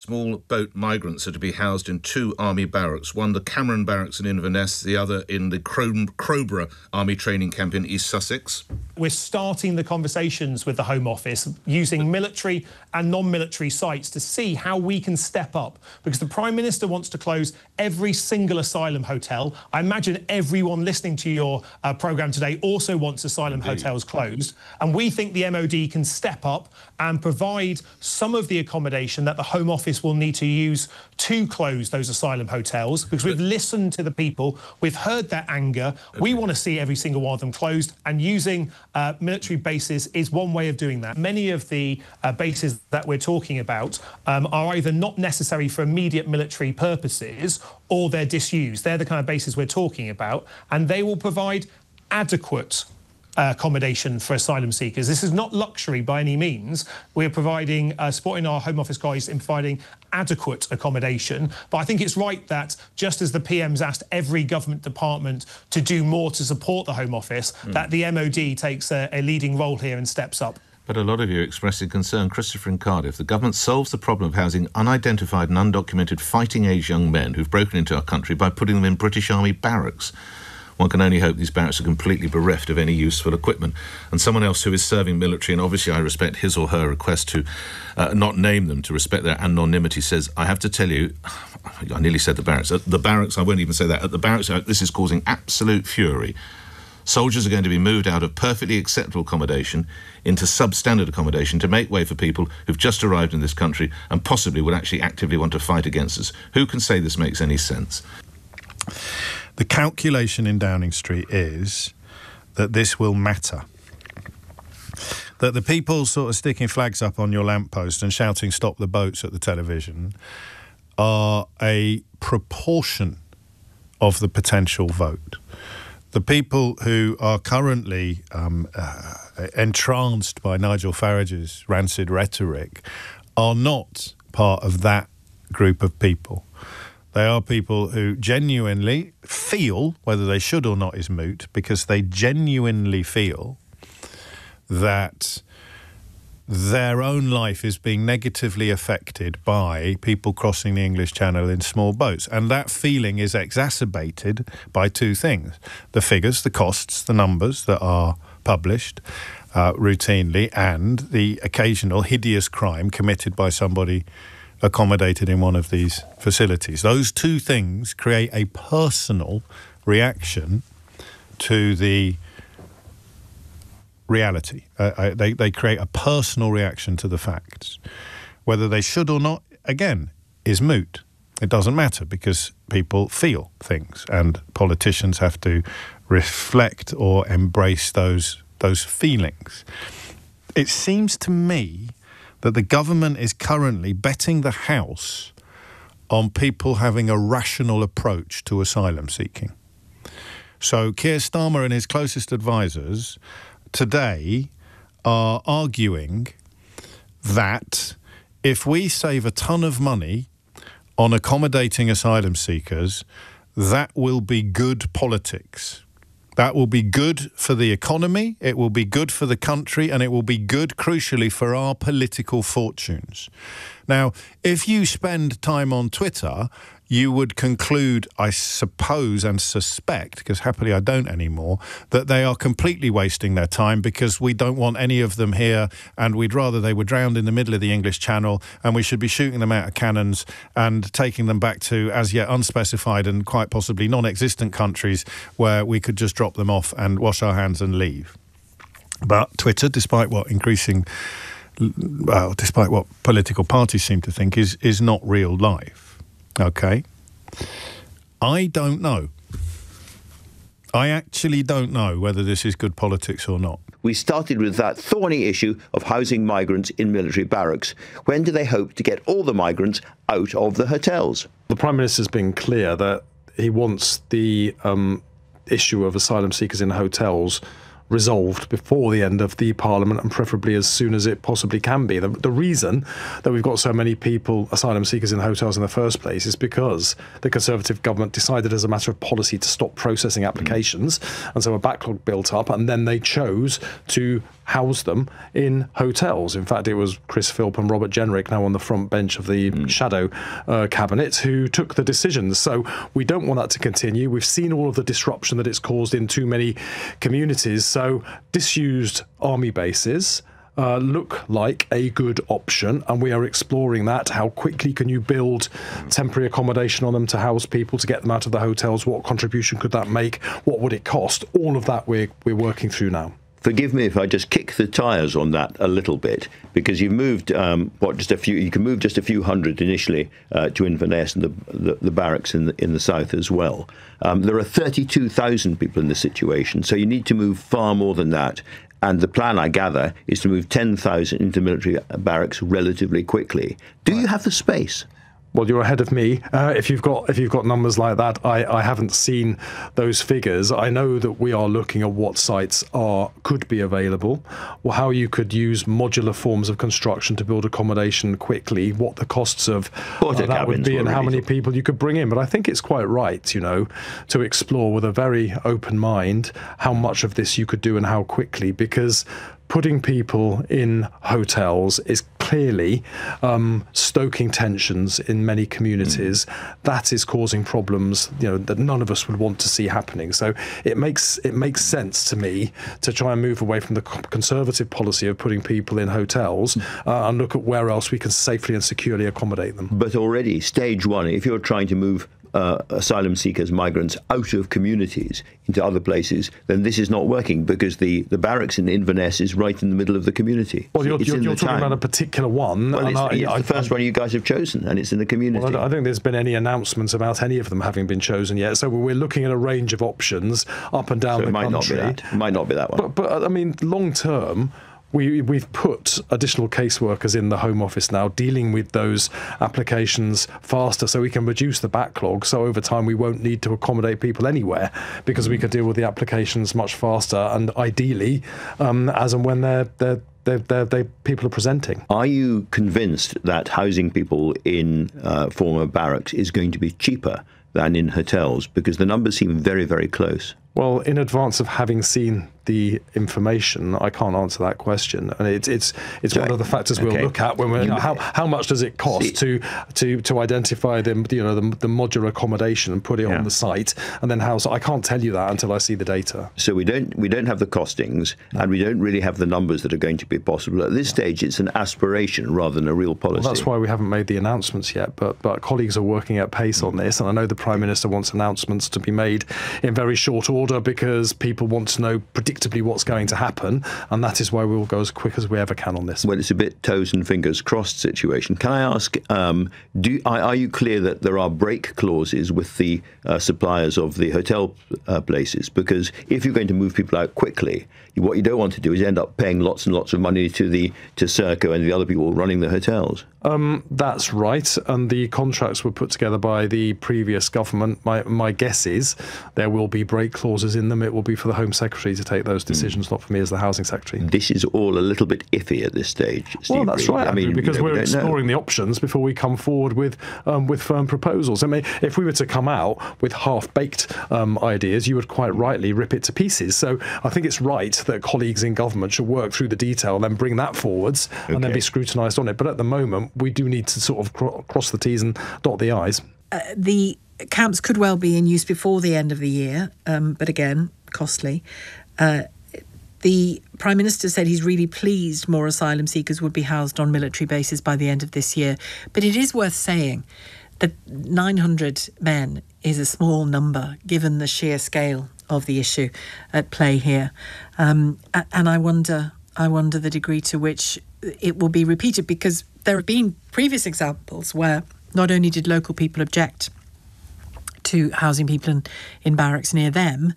Small boat migrants are to be housed in two army barracks, one the Cameron Barracks in Inverness, the other in the Crowborough Army Training Camp in East Sussex. We're starting the conversations with the Home Office using military and non-military sites to see how we can step up, because the Prime Minister wants to close every single asylum hotel. I imagine everyone listening to your programme today also wants asylum hotels closed, and we think the MOD can step up and provide some of the accommodation that the Home Office will need to use to close those asylum hotels, because we've listened to the people, we've heard their anger. We want to see every single one of them closed, and using military bases is one way of doing that. Many of the bases that we're talking about are either not necessary for immediate military purposes or they're disused. They're the kind of bases we're talking about, and they will provide adequate accommodation for asylum seekers. This is not luxury by any means. We're providing, supporting our Home Office guys in providing adequate accommodation. But I think it's right that, just as the PM's asked every government department to do more to support the Home Office, that the MOD takes a leading role here and steps up. But a lot of you are expressing concern. Christopher in Cardiff, the government solves the problem of housing unidentified and undocumented fighting-age young men who've broken into our country by putting them in British Army barracks. One can only hope these barracks are completely bereft of any useful equipment. And someone else who is serving military, and obviously I respect his or her request to not name them, to respect their anonymity, says, I have to tell you, I nearly said the barracks. At the barracks, I won't even say that. At the barracks, this is causing absolute fury. Soldiers are going to be moved out of perfectly acceptable accommodation into substandard accommodation to make way for people who've just arrived in this country and possibly would actually actively want to fight against us. Who can say this makes any sense? The calculation in Downing Street is that this will matter. That the people sort of sticking flags up on your lamppost and shouting "stop the boats" at the television are a proportion of the potential vote. The people who are currently entranced by Nigel Farage's rancid rhetoric are not part of that group of people. They are people who genuinely feel, whether they should or not is moot, because they genuinely feel that their own life is being negatively affected by people crossing the English Channel in small boats. And that feeling is exacerbated by two things: the figures, the costs, the numbers that are published routinely, and the occasional hideous crime committed by somebody accommodated in one of these facilities. Those two things create a personal reaction to the reality. They create a personal reaction to the facts. Whether they should or not, again, is moot. It doesn't matter, because people feel things, and politicians have to reflect or embrace those feelings. It seems to me that the government is currently betting the house on people having a rational approach to asylum seeking. So Keir Starmer and his closest advisors today are arguing that if we save a ton of money on accommodating asylum seekers, that will be good politics. That will be good for the economy, it will be good for the country, and it will be good, crucially, for our political fortunes. Now, if you spend time on Twitter, you would conclude, I suppose, and suspect, because happily I don't anymore, that they are completely wasting their time because we don't want any of them here, and we'd rather they were drowned in the middle of the English Channel, and we should be shooting them out of cannons and taking them back to as yet unspecified and quite possibly non-existent countries where we could just drop them off and wash our hands and leave. But Twitter, despite what political parties seem to think, is not real life. OK, I don't know. I actually don't know whether this is good politics or not. We started with that thorny issue of housing migrants in military barracks. When do they hope to get all the migrants out of the hotels? The Prime Minister's been clear that he wants the issue of asylum seekers in hotels resolved before the end of the Parliament, and preferably as soon as it possibly can be. The reason that we've got so many people, asylum seekers, in hotels in the first place is because the Conservative government decided as a matter of policy to stop processing applications, and so a backlog built up, and then they chose to house them in hotels. In fact, it was Chris Philp and Robert Jenrick, now on the front bench of the shadow cabinet, who took the decisions. So we don't want that to continue. We've seen all of the disruption that it's caused in too many communities. So disused army bases look like a good option, and we are exploring that. How quickly can you build temporary accommodation on them to house people, to get them out of the hotels? What contribution could that make? What would it cost? All of that we're working through now. Forgive me if I just kick the tyres on that a little bit, because you've moved you can move just a few hundred initially to Inverness and the barracks in the south as well. There are 32,000 people in this situation, so you need to move far more than that. And the plan, I gather, is to move 10,000 into military barracks relatively quickly. Do you have the space? Well, you're ahead of me. If you've got numbers like that, I haven't seen those figures. I know that we are looking at what sites could be available, or how you could use modular forms of construction to build accommodation quickly, what the costs of that would be, and how many people you could bring in. But I think it's quite right, to explore with a very open mind how much of this you could do and how quickly, because putting people in hotels is clearly stoking tensions in many communities. That is causing problems, that none of us would want to see happening. So it makes sense to me to try and move away from the conservative policy of putting people in hotels and look at where else we can safely and securely accommodate them. But already, stage one, if you're trying to move asylum seekers, migrants out of communities into other places, then this is not working, because the barracks in Inverness is right in the middle of the community. Well, you're talking about a particular one. Well, it's the first one you guys have chosen, and it's in the community. Well, I don't think there's been any announcements about any of them having been chosen yet. So we're looking at a range of options up and down the country. It might not be that one. But I mean, long term, we've put additional caseworkers in the Home Office now, dealing with those applications faster, so we can reduce the backlog. So over time, we won't need to accommodate people anywhere, because we could deal with the applications much faster, and ideally, as and when people are presenting. Are you convinced that housing people in former barracks is going to be cheaper than in hotels? Because the numbers seem very, very close. Well, in advance of having seen the information, I can't answer that question, and it's one of the factors we'll look at when we're how much does it cost to identify the modular accommodation and put it on the site, and then how. So I can't tell you that until I see the data. So we don't have the costings, and we don't really have the numbers that are going to be possible at this stage. It's an aspiration rather than a real policy. Well, that's why we haven't made the announcements yet. But colleagues are working at pace on this, and I know the Prime Minister wants announcements to be made in very short order, because people want to know predictably what's going to happen, and that is why we will go as quick as we ever can on this. Well, it's a bit toes and fingers crossed situation. Can I ask, are you clear that there are break clauses with the suppliers of the hotel places? Because if you're going to move people out quickly, what you don't want to do is end up paying lots and lots of money to Serco and the other people running the hotels. That's right, and the contracts were put together by the previous government. My guess is there will be break clauses in them. It will be for the Home Secretary to take those decisions, not for me as the Housing Secretary. This is all a little bit iffy at this stage, Steve. Well, that's right, Andrew, because we're exploring the options before we come forward with firm proposals. I mean, if we were to come out with half-baked ideas, you would quite rightly rip it to pieces. So I think it's right that colleagues in government should work through the detail, then bring that forwards, and then be scrutinised on it. But at the moment, we do need to sort of cross the T's and dot the I's. The camps could well be in use before the end of the year, but again, costly. The Prime Minister said he's really pleased more asylum seekers would be housed on military bases by the end of this year. But it is worth saying that 900 men is a small number, given the sheer scale of the issue at play here. And I wonder the degree to which it will be repeated, because there have been previous examples where not only did local people object to housing people in barracks near them,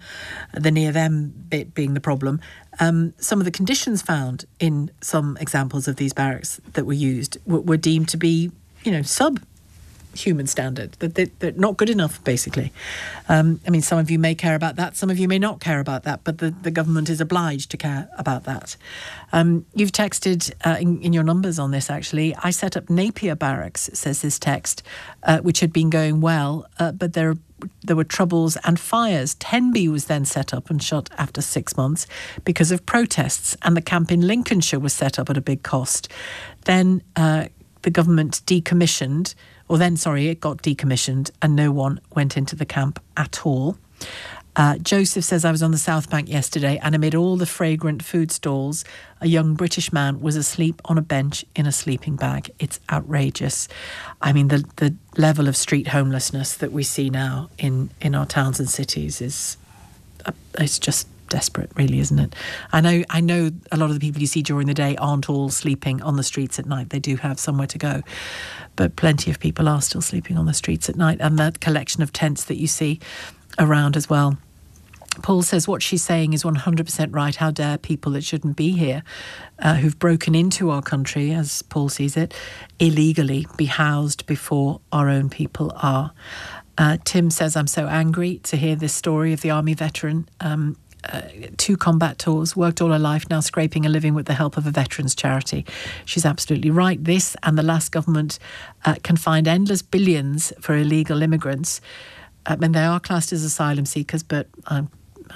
the near them bit being the problem, some of the conditions found in some examples of these barracks that were used were deemed to be, sub-human standard, that they're not good enough, basically. I mean, some of you may care about that, some of you may not care about that, but the government is obliged to care about that. You've texted in your numbers on this, actually. I set up Napier Barracks, says this text, which had been going well, but there there were troubles and fires. Tenby was then set up and shut after 6 months because of protests, and the camp in Lincolnshire was set up at a big cost. Then the government decommissioned, it got decommissioned, and no one went into the camp at all. Joseph says, I was on the South Bank yesterday, and amid all the fragrant food stalls, a young British man was asleep on a bench in a sleeping bag. It's outrageous. I mean, the level of street homelessness that we see now in our towns and cities is it's just desperate, really, isn't it? I know a lot of the people you see during the day aren't all sleeping on the streets at night. They do have somewhere to go, but plenty of people are still sleeping on the streets at night, and that collection of tents that you see around as well. Paul says what she's saying is 100% right. How dare people that shouldn't be here, who've broken into our country, as Paul sees it, illegally, be housed before our own people are. Tim says, I'm so angry to hear this story of the army veteran. 2 combat tours, worked all her life, now scraping a living with the help of a veterans charity. She's absolutely right. This and the last government can find endless billions for illegal immigrants. And they are classed as asylum seekers, but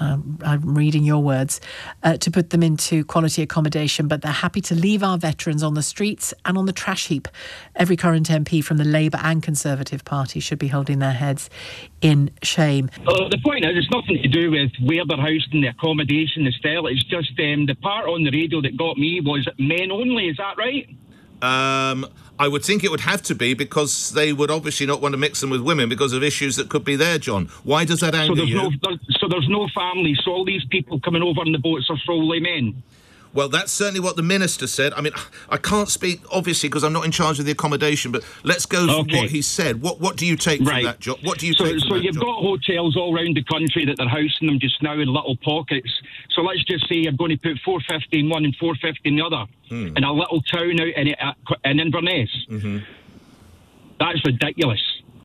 I'm reading your words, to put them into quality accommodation, but they're happy to leave our veterans on the streets and on the trash heap. Every current MP from the Labour and Conservative Party should be holding their heads in shame. The point is, it's nothing to do with where they're housed and the accommodation, the style. It's just the part on the radio that got me was men only. Is that right? I would think it would have to be, because they would obviously not want to mix them with women because of issues that could be there, John. Why does that anger you? So there's no families. So all these people coming over on the boats are solely men. Well, that's certainly what the minister said. I mean, I can't speak, obviously, because I'm not in charge of the accommodation, but let's go for what he said. What do you take from that, John? What do you take from that, So you've got hotels all around the country that they're housing them just now in little pockets. So let's just say you're going to put 450 in one and 450 in the other, in a little town out in Inverness. Mm-hmm. That's ridiculous.